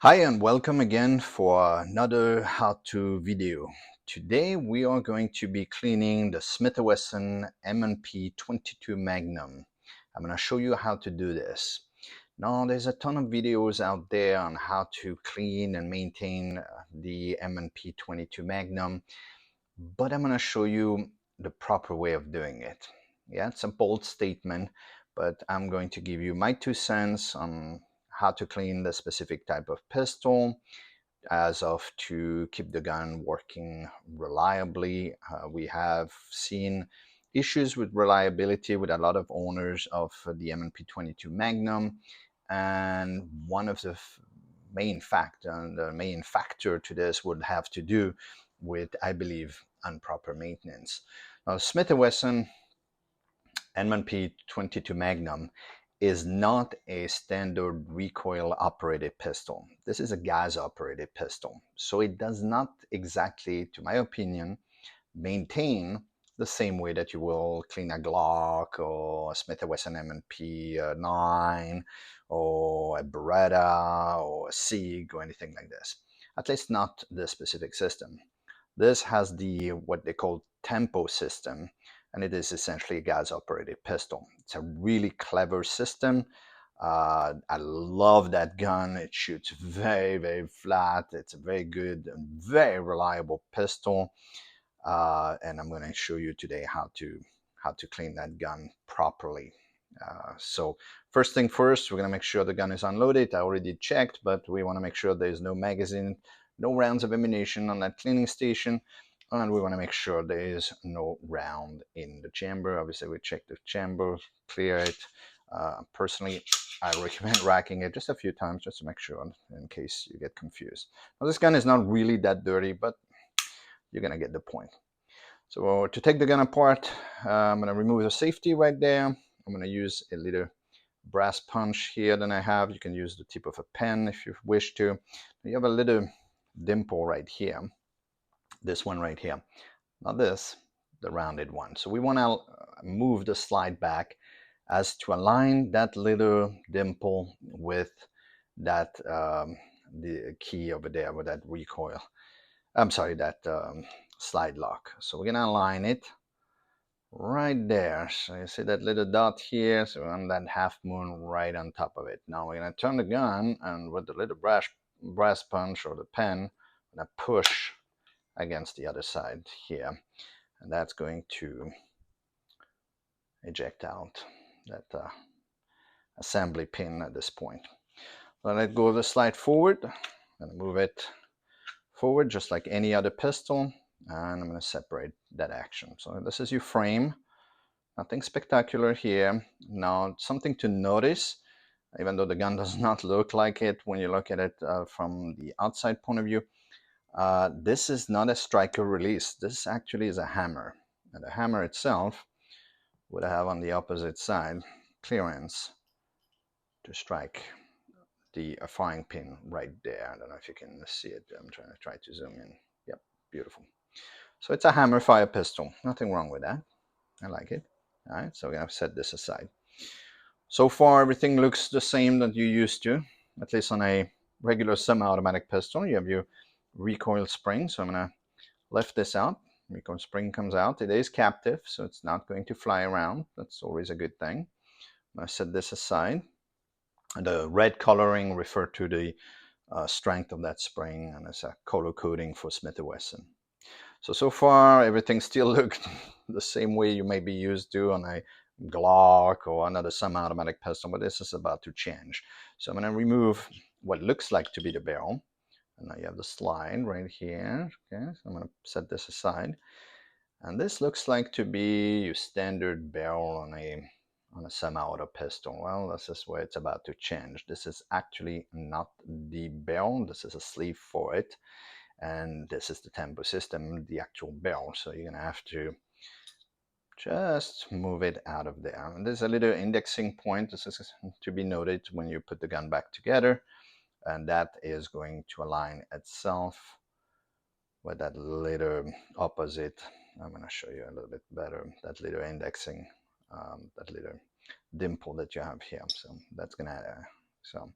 Hi and welcome again for another how-to video. Today we are going to be cleaning the Smith Wesson M&P 22 Magnum. I'm going to show you how to do this. Now there's a ton of videos out there on how to clean and maintain the M&P 22 Magnum, but I'm going to show you the proper way of doing it. Yeah, it's a bold statement, but I'm going to give you my 2 cents on how to clean the specific type of pistol as of to keep the gun working reliably. We have seen issues with reliability with a lot of owners of the M&P 22 Magnum, and one of the main factor to this would have to do with, I believe, improper maintenance. Now, Smith Wesson M&P 22 Magnum is not a standard recoil operated pistol. This is a gas operated pistol. So it does not exactly, to my opinion, maintain the same way that you will clean a Glock or a Smith Wesson M&P 9 or a Beretta or a SIG or anything like this. At least not this specific system. This has the what they call tempo system, and it is essentially a gas operated pistol. It's a really clever system. I love that gun. It shoots very, very flat. It's a very good and very reliable pistol. And I'm going to show you today how to clean that gun properly. So first thing first, we're going to make sure the gun is unloaded. I already checked, but we want to make sure there's no magazine, no rounds of ammunition on that cleaning station. And we want to make sure there is no round in the chamber. Obviously, we check the chamber, clear it. Personally, I recommend racking it just a few times just to make sure in case you get confused. Now, this gun is not really that dirty, but you're going to get the point. So to take the gun apart, I'm going to remove the safety right there. I'm going to use a little brass punch here that I have. You can use the tip of a pen if you wish to. You have a little dimple right here. This one right here. Not this, the rounded one. So we want to move the slide back as to align that little dimple with that the key over there with that recoil. I'm sorry, that slide lock. So we're gonna align it right there. So you see that little dot here, so on that half moon right on top of it. Now we're gonna turn the gun, and with the little brass punch or the pen, I'm gonna push against the other side here, and that's going to eject out that assembly pin at this point. So let go of the slide forward and move it forward just like any other pistol, and I'm going to separate that action. So this is your frame. Nothing spectacular here. Now, something to notice, even though the gun does not look like it when you look at it from the outside point of view, this is not a striker release. This actually is a hammer. And the hammer itself would have on the opposite side clearance to strike the firing pin right there. I don't know if you can see it. I'm trying to zoom in. Yep, beautiful. So it's a hammer fire pistol. Nothing wrong with that. I like it. All right, so we're gonna set this aside. So far, everything looks the same that you used to, at least on a regular semi-automatic pistol. You have your recoil spring, so I'm gonna lift this out. Recoil spring comes out. It is captive, so it's not going to fly around. That's always a good thing. I'm gonna set this aside. The red coloring refer to the strength of that spring, and it's a color coding for Smith Wesson. So far, everything still looks the same way you may be used to on a Glock or another semi-automatic pistol, but this is about to change. So I'm going to remove what looks like to be the barrel. And now you have the slide right here. Okay, so I'm going to set this aside. And this looks like to be your standard barrel on a semi-auto pistol. Well, this is where it's about to change. This is actually not the barrel. This is a sleeve for it. And this is the tempo system, the actual barrel. So you're gonna have to just move it out of there. And there's a little indexing point. This is to be noted when you put the gun back together, and that is going to align itself with that little opposite. I'm gonna show you a little bit better, that little indexing, that little dimple that you have here. So that's gonna, so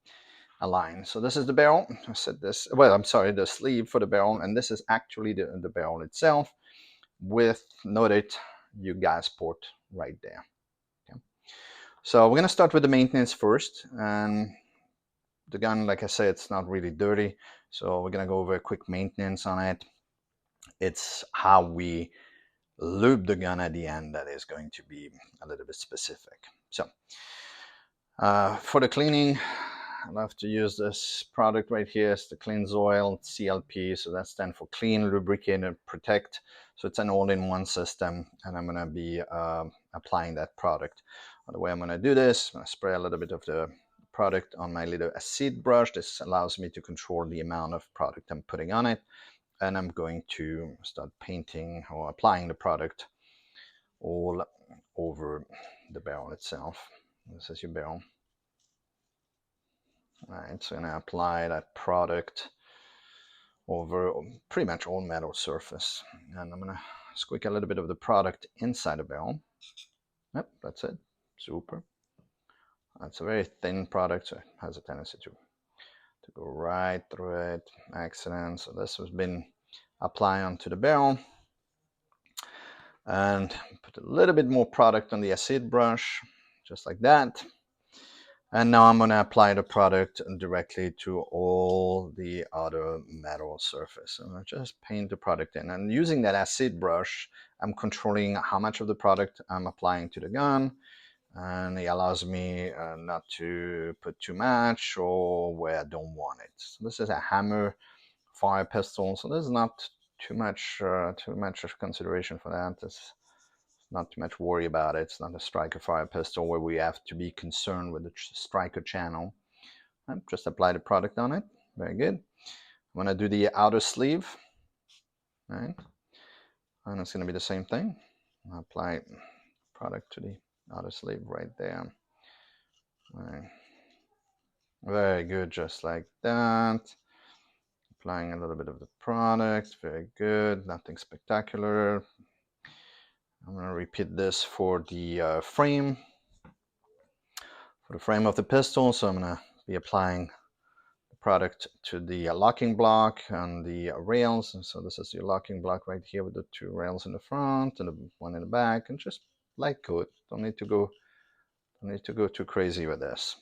align. So this is the barrel. I said this, well, I'm sorry, the sleeve for the barrel, and this is actually the barrel itself with noted you gas port right there. Okay. So we're gonna start with the maintenance first, and the gun, like I said, it's not really dirty, so we're gonna go over a quick maintenance on it. It's how we lube the gun at the end that is going to be a little bit specific. So for the cleaning, I love to use this product right here. It's the Cleans Oil CLP, so that stands for Clean, Lubricate, and Protect. So it's an all-in-one system, and I'm going to be applying that product. The way I'm going to do this, I'm going to spray a little bit of the product on my little acid brush. This allows me to control the amount of product I'm putting on it, and I'm going to start painting or applying the product all over the barrel itself. This is your barrel. All right, so I'm going to apply that product over pretty much all metal surface. And I'm going to squick a little bit of the product inside the barrel. Yep, that's it. Super. That's a very thin product, so it has a tendency to go right through it. Excellent. So this has been applied onto the barrel. And put a little bit more product on the acid brush, just like that. And now I'm going to apply the product directly to all the other metal surface. I'm going to just paint the product in. And using that acid brush, I'm controlling how much of the product I'm applying to the gun. And it allows me not to put too much or where I don't want it. So this is a hammer fire pistol, so there's not too much consideration for that. There's not too much worry about it. It's not a striker fire pistol where we have to be concerned with the striker channel. Just apply the product on it. Very good. I'm going to do the outer sleeve. Right? And it's going to be the same thing. Apply product to the outer sleeve right there. Right. Very good, just like that. Applying a little bit of the product. Very good. Nothing spectacular. I'm going to repeat this for the frame. For the frame of the pistol, so I'm going to be applying the product to the locking block and the rails. And so this is your locking block right here with the two rails in the front and the one in the back, and just like good. Don't need to go too crazy with this.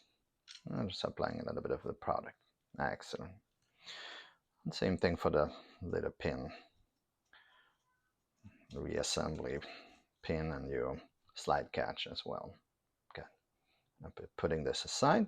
I'm just applying a little bit of the product. Excellent. And same thing for the little pin, the reassembly pin, and your slide catch as well. Okay, I'm putting this aside.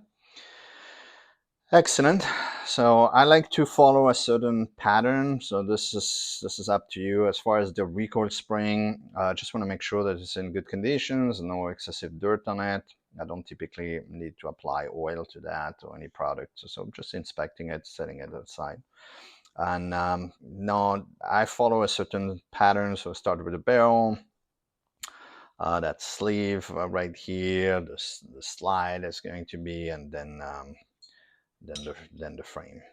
Excellent. So I like to follow a certain pattern. So this is up to you. As far as the recoil spring, just want to make sure that it's in good conditions, no excessive dirt on it. I don't typically need to apply oil to that or any product. So I'm just inspecting it, setting it aside. And no, I follow a certain pattern. So I start with the barrel, that sleeve right here, the slide is going to be, and then the frame.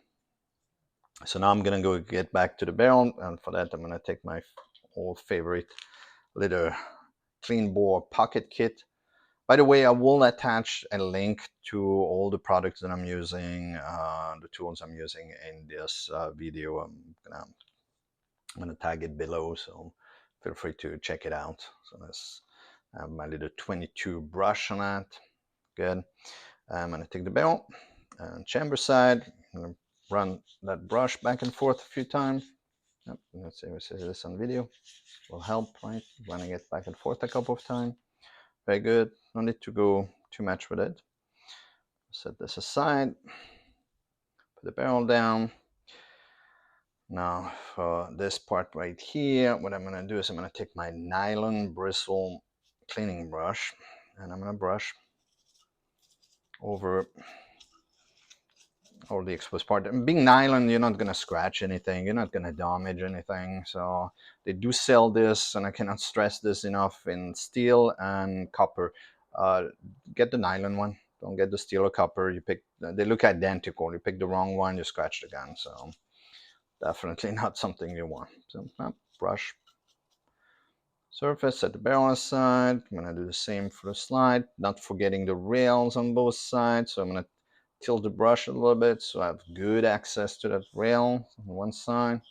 So now I'm gonna go get back to the barrel, and for that I'm gonna take my old favorite little clean bore pocket kit. By the way, I will attach a link to all the products that I'm using, the tools I'm using in this video. I'm gonna tag it below, so feel free to check it out. So let's have my little 22 brush on that. Good. I'm gonna take the barrel and chamber side. I'm gonna run that brush back and forth a few times. Yep, let's see if we see this on video. Will help, right? Running it back and forth a couple of times. Very good. No need to go too much with it. Set this aside. Put the barrel down. Now for this part right here, what I'm gonna do is I'm gonna take my nylon bristle cleaning brush, and I'm gonna brush over all the exposed part. And being nylon, you're not going to scratch anything, you're not going to damage anything. So they do sell this, and I cannot stress this enough, in steel and copper. Get the nylon one, don't get the steel or copper. You pick, they look identical. You pick the wrong one, you scratch the gun. So definitely not something you want. So brush surface, set the barrel aside. I'm going to do the same for the slide, not forgetting the rails on both sides. So I'm going to tilt the brush a little bit so I have good access to that rail on one side,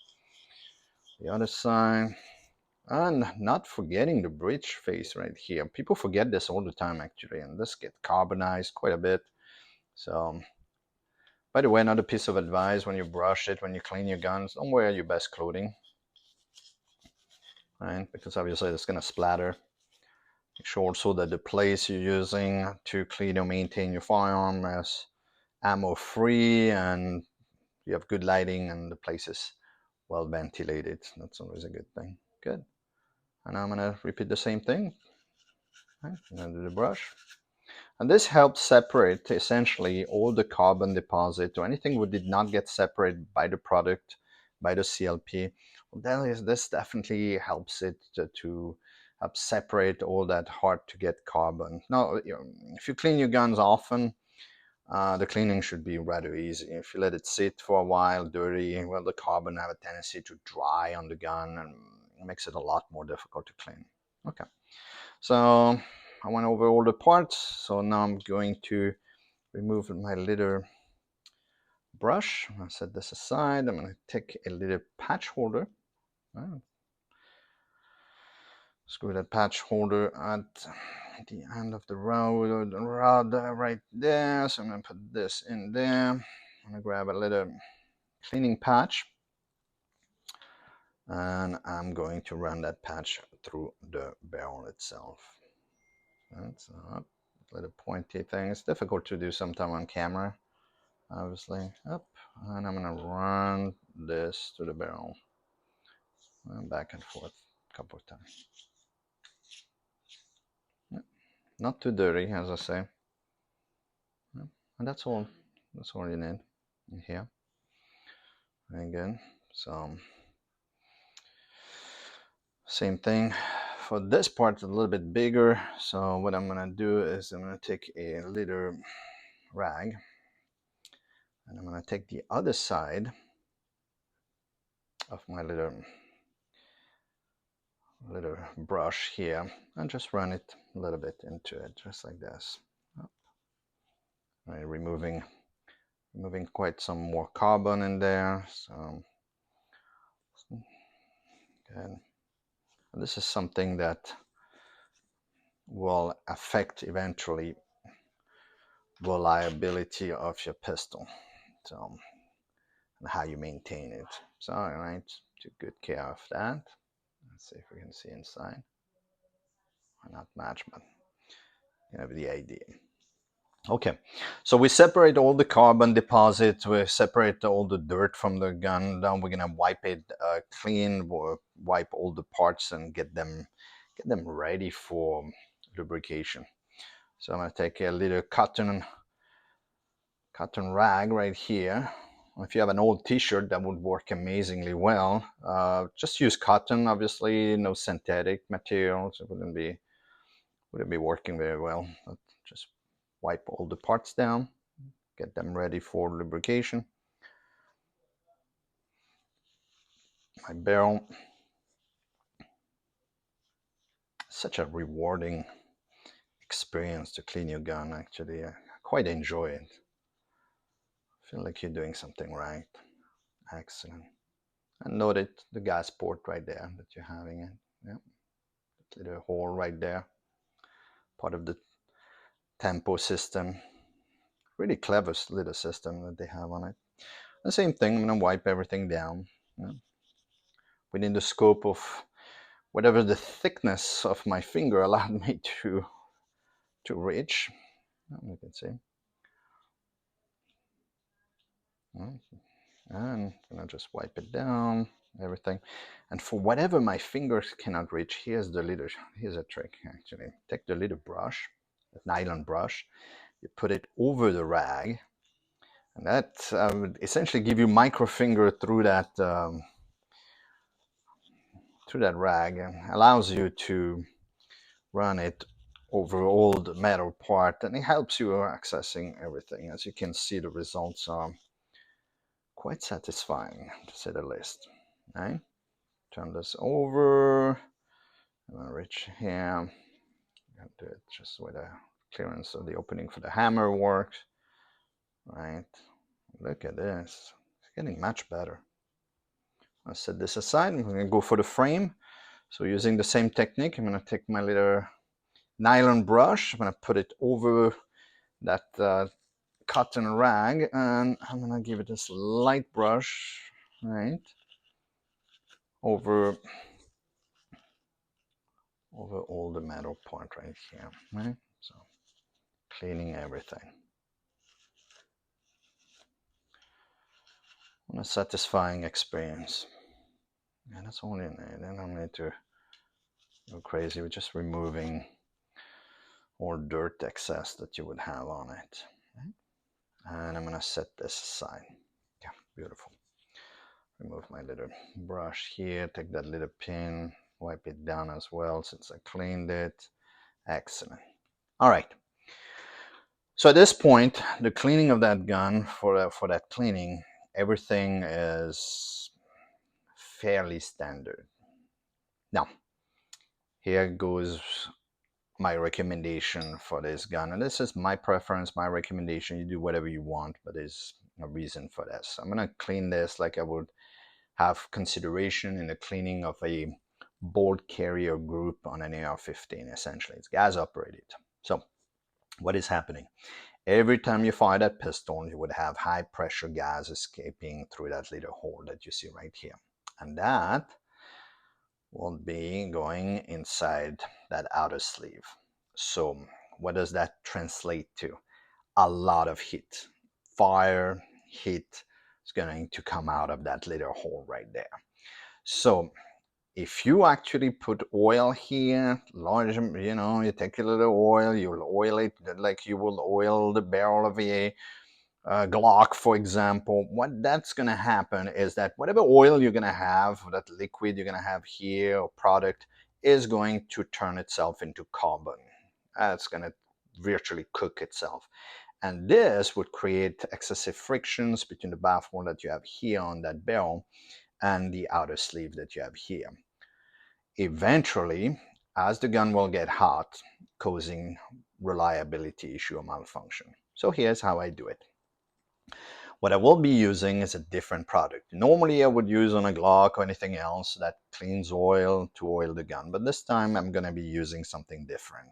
the other side. And not forgetting the bridge face right here. People forget this all the time actually, and this gets carbonized quite a bit. So, by the way, another piece of advice: when you brush it, when you clean your guns, don't wear your best clothing, right? Because obviously it's gonna splatter. Make sure also that the place you're using to clean or maintain your firearm is ammo free and you have good lighting and the place is well ventilated. That's always a good thing. Good. And I'm gonna repeat the same thing. Right? I'm gonna do the brush. And this helps separate essentially all the carbon deposit or anything that did not get separated by the product, by the CLP. Well, this definitely helps it to help separate all that hard to get carbon. Now, if you clean your guns often, the cleaning should be rather easy. If you let it sit for a while dirty, well, the carbon have a tendency to dry on the gun and it makes it a lot more difficult to clean. Okay, so I went over all the parts, so now I'm going to remove my little brush. I'll set this aside. I'm going to take a little patch holder. Screw that patch holder at the end of the rod right there. So I'm going to put this in there. I'm going to grab a little cleaning patch. And I'm going to run that patch through the barrel itself. That's a little pointy thing. It's difficult to do sometime on camera, obviously. Up, and I'm gonna run this to the barrel, and back and forth a couple of times. Yep. Not too dirty, as I say. Yep. And that's all. That's all you need in here. Again, so same thing. For this part, a little bit bigger. So what I'm gonna do is I'm gonna take a little rag and I'm going to take the other side of my little brush here and just run it a little bit into it, just like this. Right, removing quite some more carbon in there. So good. And this is something that will affect eventually reliability of your pistol. So and how you maintain it. So all right, take good care of that. Let's see if we can see inside. Not much, but you have the idea. Okay, so we separate all the carbon deposits, we separate all the dirt from the gun, then we're gonna wipe it clean, we'll wipe all the parts and get them ready for lubrication. So I'm gonna take a little cotton rag right here. If you have an old t-shirt, that would work amazingly well. Just use cotton, obviously, no synthetic materials. It wouldn't be working very well. But just wipe all the parts down, get them ready for lubrication. My barrel, such a rewarding experience to clean your gun. Actually, I quite enjoy it. Feel like you're doing something right. Excellent. And note the gas port right there that you're having it. Yeah, little hole right there, part of the tempo system. Really clever little system that they have on it. The same thing, I'm gonna wipe everything down, you know, within the scope of whatever the thickness of my finger allowed me to reach. You can see. And I'll just wipe it down, everything. And for whatever my fingers cannot reach, here's a trick actually. Take the little brush, the nylon brush, you put it over the rag, and that would essentially give you microfinger through that rag and allows you to run it over all the metal part, and it helps you accessing everything. As you can see, the results are quite satisfying, to say the least. Right? Turn this over. I'm gonna reach here. Do it just where the clearance of the opening for the hammer works. right? Look at this. It's getting much better. I'll set this aside. I'm going to go for the frame. So using the same technique, I'm going to take my little nylon brush. I'm going to put it over that cotton rag, and I'm going to give it this light brush, right, over all the metal part right here, right? So cleaning everything. And a satisfying experience. And that's all in it. Then I'm going to go crazy with just removing all dirt excess that you would have on it. And I'm going to set this aside. Yeah, beautiful. Remove my little brush here, take that little pin, wipe it down as well since I cleaned it. Excellent. All right. So at this point, the cleaning of that gun, for that cleaning, everything is fairly standard. Now, here goes my recommendation for this gun, and this is my preference, my recommendation. You do whatever you want, but there's a reason for this. I'm gonna clean this like I would have consideration in the cleaning of a bolt carrier group on an AR-15. Essentially, it's gas operated. So what is happening? Every time you fire that pistol, you would have high pressure gas escaping through that little hole that you see right here, and that will be going inside that outer sleeve. So what does that translate to? A lot of heat. Fire, heat is going to come out of that little hole right there. So if you actually put oil here, large, you take a little oil, you'll oil it like you will oil the barrel of a Glock, for example. What that's going to happen is that whatever oil you're going to have, that liquid you're going to have here or product, is going to turn itself into carbon. It's going to virtually cook itself. And this would create excessive frictions between the baffle that you have here on that barrel and the outer sleeve that you have here. Eventually, as the gun will get hot, causing reliability issue or malfunction. So here's how I do it. What I will be using is a different product. Normally I would use on a Glock or anything else that cleans oil to oil the gun, but this time I'm going to be using something different.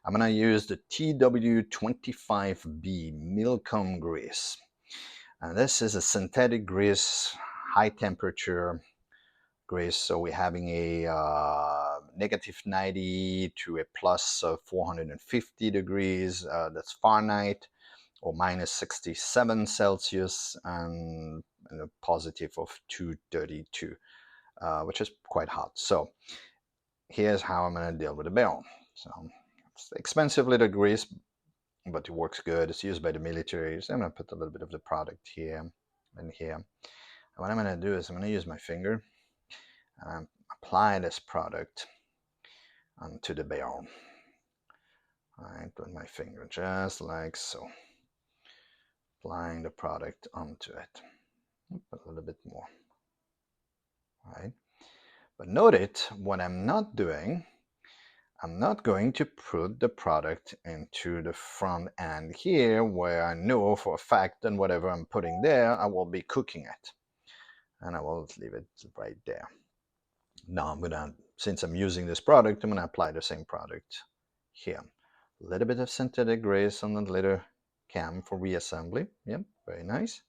I'm going to use the TW25B Milcom grease. And this is a synthetic grease, high temperature grease. So we're having a negative 90 to a plus 450 degrees. That's Fahrenheit, or minus 67 Celsius, and a positive of 232, which is quite hot. So here's how I'm going to deal with the barrel. So it's expensive little grease, but it works good. It's used by the military. So I'm going to put a little bit of the product here and here. And what I'm going to do is I'm going to use my finger and apply this product onto the barrel. All right, with my finger, just like so. Applying the product onto it. A little bit more. Right? But note it, what I'm not doing, I'm not going to put the product into the front end here where I know for a fact that whatever I'm putting there, I will be cooking it. And I will leave it right there. Now since I'm using this product, I'm gonna apply the same product here. A little bit of synthetic grease on the little cam for reassembly. Yep, very nice.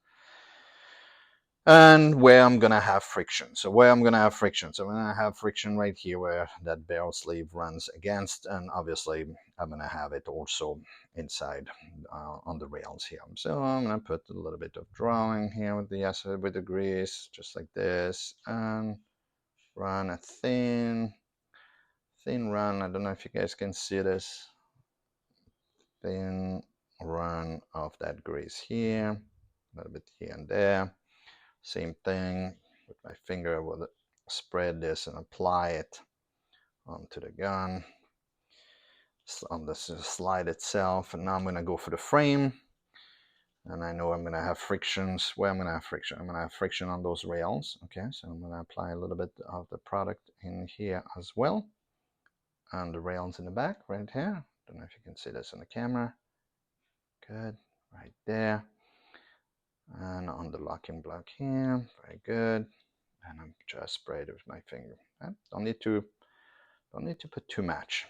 And where I'm gonna have friction. So I'm gonna have friction right here where that barrel sleeve runs against, and obviously I'm gonna have it also inside on the rails here. So I'm gonna put a little bit of drawing here with the grease, just like this, and run a thin run. I don't know if you guys can see this. Thin run of that grease here, a little bit here and there. Same thing with my finger. I will spread this and apply it onto the gun on the slide itself. And now I'm going to go for the frame. And I know I'm going to have frictions. Where I'm going to have friction? I'm going to have friction on those rails. Okay, so I'm going to apply a little bit of the product in here as well. And the rails in the back right here. Don't know if you can see this on the camera. Good, right there. And on the locking block here, very good. And I'm just spray it with my finger. Don't need to put too much,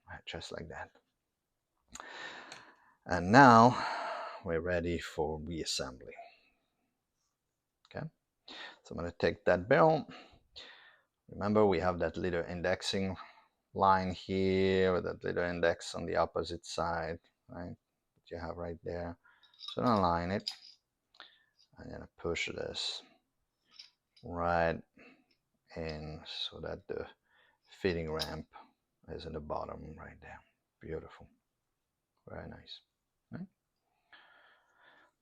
right, just like that. And now we're ready for reassembly. Okay, so I'm going to take that barrel. Remember, we have that little indexing line here with that little index on the opposite side, right? That you have right there. So I'm going to line it. I'm going to push this right in so that the fitting ramp is in the bottom right there. Beautiful. Very nice. Right?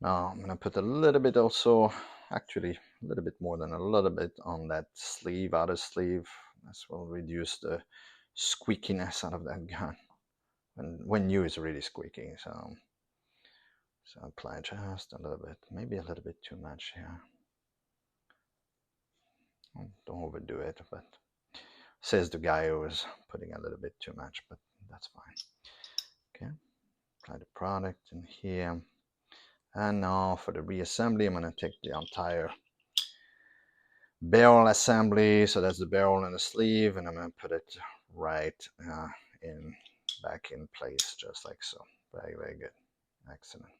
Now I'm going to put a little bit also, actually a little bit more than a little bit on that sleeve, outer sleeve. This will reduce the squeakiness out of that gun. When new is really squeaky. So apply just a little bit, maybe a little bit too much here. Don't overdo it, but says the guy who was putting a little bit too much, but that's fine. Okay, apply the product in here. And now for the reassembly, I'm going to take the entire barrel assembly. So that's the barrel and the sleeve, and I'm going to put it right back in place, just like so. Very, very good. Excellent.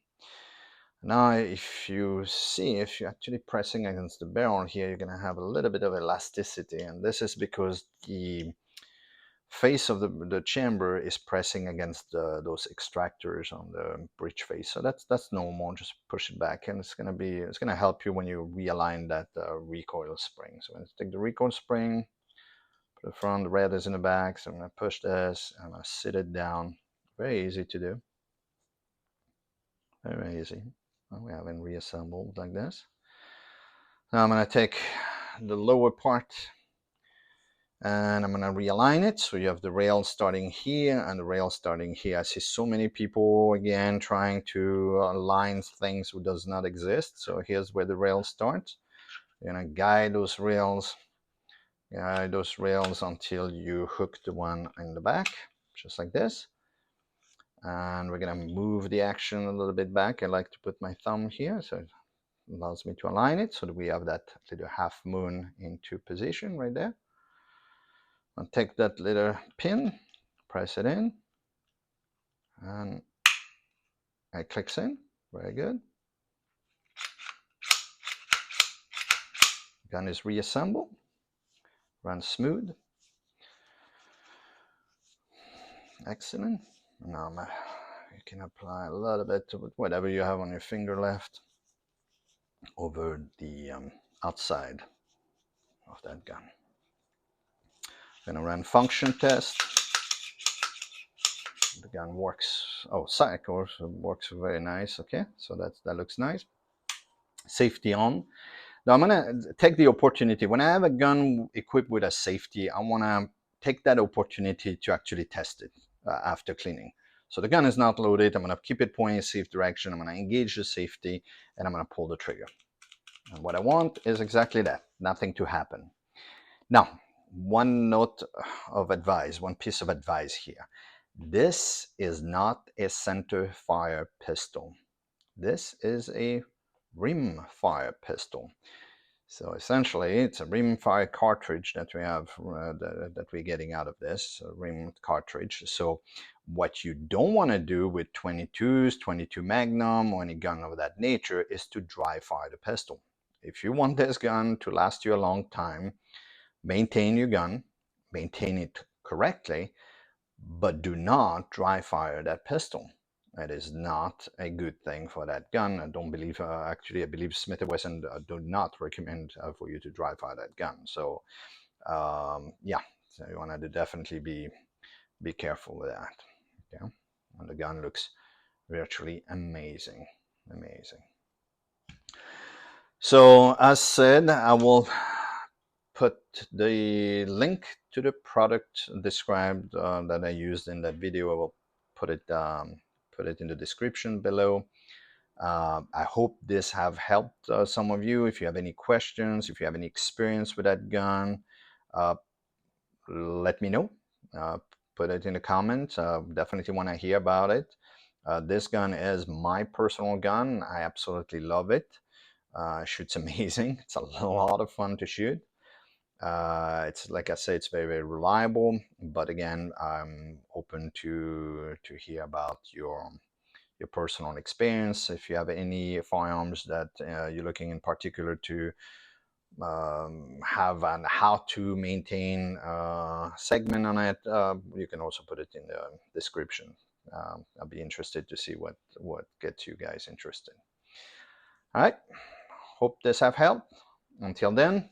Now, if you're actually pressing against the barrel here, you're going to have a little bit of elasticity, and this is because the face of the chamber is pressing against those extractors on the bridge face. So that's normal. Just push it back, and it's going to help you when you realign that recoil spring. So I'm going to take the recoil spring, put it front, the red is in the back. So I'm going to push this, and I'm going to sit it down. Very easy to do. Very easy. Well, we haven't reassembled like this. Now I'm going to take the lower part and I'm going to realign it. So you have the rail starting here and the rail starting here. I see so many people again trying to align things that does not exist. So here's where the rail starts. You're going to guide those rails until you hook the one in the back, just like this. And we're going to move the action a little bit back. I like to put my thumb here, so it allows me to align it so that we have that little half moon into position right there. I'll take that little pin, press it in, and it clicks in. Very good. Gun is reassembled, runs smooth. Excellent. Now you can apply a little bit of whatever you have on your finger left over the outside of that gun. I'm gonna run function test. The gun works. Oh, psych also works very nice. Okay, so that looks nice. Safety on. Now I'm gonna take the opportunity when I have a gun equipped with a safety. I wanna take that opportunity to actually test it after cleaning. So the gun is not loaded. I'm gonna keep it pointing in a safe direction. I'm gonna engage the safety, and I'm gonna pull the trigger. And what I want is exactly that. Nothing to happen. Now, one piece of advice here. This is not a center fire pistol. This is a rim fire pistol. So essentially, it's a rim fire cartridge that we have that we're getting out of this rim cartridge. So what you don't want to do with 22s, 22 Magnum, or any gun of that nature is to dry fire the pistol. If you want this gun to last you a long time, maintain your gun, maintain it correctly, but do not dry fire that pistol. That is not a good thing for that gun. I don't believe, actually, I believe Smith Wesson do not recommend for you to dry fire that gun. So, yeah, so you want to definitely be careful with that. Okay, and the gun looks virtually amazing, amazing. So, as said, I will put the link to the product described that I used in that video. I will put it in the description below. I hope this have helped some of you. If you have any questions, if you have any experience with that gun, let me know. Put it in the comments. Definitely want to hear about it. This gun is my personal gun. I absolutely love it. Shoots amazing. It's a lot of fun to shoot. It's like I say, it's very, very reliable. But again, I'm open to hear about your personal experience. If you have any firearms that you're looking in particular to have an how to maintain segment on it, you can also put it in the description. I'll be interested to see what gets you guys interested. All right. Hope this have helped. Until then,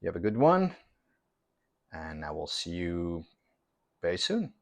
you have a good one, and I will see you very soon.